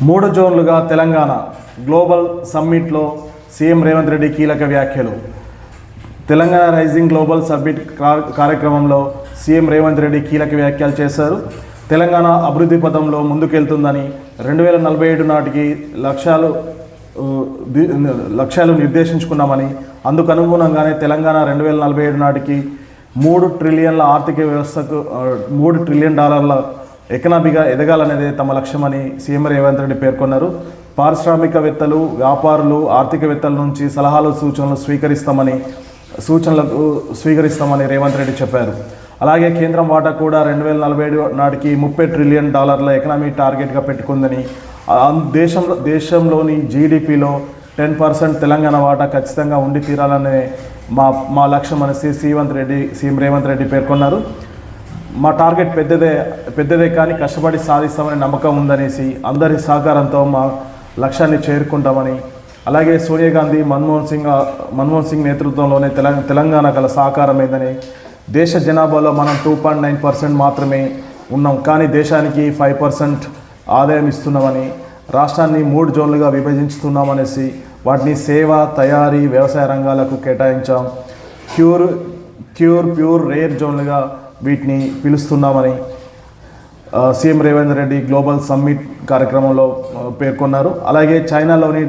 3 జోన్లుగా Telangana global సమ్మిట్లో CM Revanth Reddy కీలక వ్యాఖ్యలు. Telangana rising global summit కార్యక్రమంలో సీఎం రేవంత్ రెడ్డి కీలక వ్యాఖ్యలు చేశారు. తెలంగాణ అభివృద్ధి పథంలో ముందుకెళ్తుందని 2047 నాటికి లక్ష్యాలు నిర్దేశించుకున్నామని, అందుకు అనుగుణంగానే తెలంగాణ 2047 నాటికి $3 ట్రిలియన్ల ఆర్థిక వ్యవస్థకు $3 ట్రిలియన్ ఎకనామీగా ఎదగాలనేదే తమ లక్ష్యమని సీఎం రేవంత్ రెడ్డి పేర్కొన్నారు. పారిశ్రామికవేత్తలు, వ్యాపారులు, ఆర్థికవేత్తల నుంచి సలహాలు సూచనలు స్వీకరిస్తామని రేవంత్ రెడ్డి చెప్పారు. అలాగే కేంద్రం వాటా కూడా 2047 నాటికి $30 ట్రిలియన్ ఎకనామీ టార్గెట్గా పెట్టుకుందని, దేశంలోని జీడిపిలో 10% తెలంగాణ వాటా ఖచ్చితంగా ఉండి తీరాలనే మా లక్ష్యం అనేసి సీఎం రేవంత్ రెడ్డి పేర్కొన్నారు. మా టార్గెట్ పెద్దదే కానీ కష్టపడి సాధిస్తామని నమ్మకం ఉందనేసి, అందరి సహకారంతో మా లక్ష్యాన్ని చేరుకుంటామని, అలాగే సోనియా గాంధీ, మన్మోహన్ సింగ్ నేతృత్వంలోనే తెలంగాణ గల సహకారమైందని, దేశ జనాభాలో మనం 2.9% మాత్రమే ఉన్నాం, కానీ దేశానికి 5% ఆదాయం ఇస్తున్నామని, రాష్ట్రాన్ని 3 జోన్లుగా విభజించుతున్నామనేసి, వాటిని సేవ, తయారీ, వ్యవసాయ రంగాలకు కేటాయించాం. ప్యూర్ రేర్ జోన్లుగా వీటిని పిలుస్తున్నామని CM Revanth Reddy global summit కార్యక్రమంలో పేర్కొన్నారు. అలాగే చైనాలోని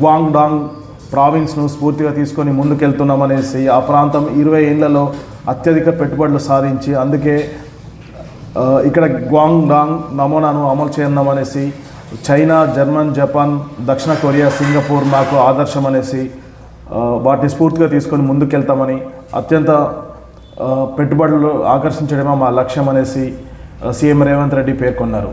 గ్వాంగ్డాంగ్ ప్రావిన్స్ను స్ఫూర్తిగా తీసుకొని ముందుకెళ్తున్నామనేసి, ఆ ప్రాంతం 20 ఏళ్లలో అత్యధిక పెట్టుబడులు సాధించి, అందుకే ఇక్కడ గ్వాంగ్డాంగ్ నమూనాను అమలు చేయన్నామనేసి, చైనా, జర్మన్, జపాన్, దక్షిణ కొరియా, సింగపూర్ మాకు ఆదర్శం అనేసి, వాటిని స్ఫూర్తిగా తీసుకొని ముందుకెళ్తామని, అత్యంత పెట్టుబడులు ఆకర్షించడమే మా లక్ష్యం అనేసి సీఎం రేవంత్ రెడ్డి పేర్కొన్నారు.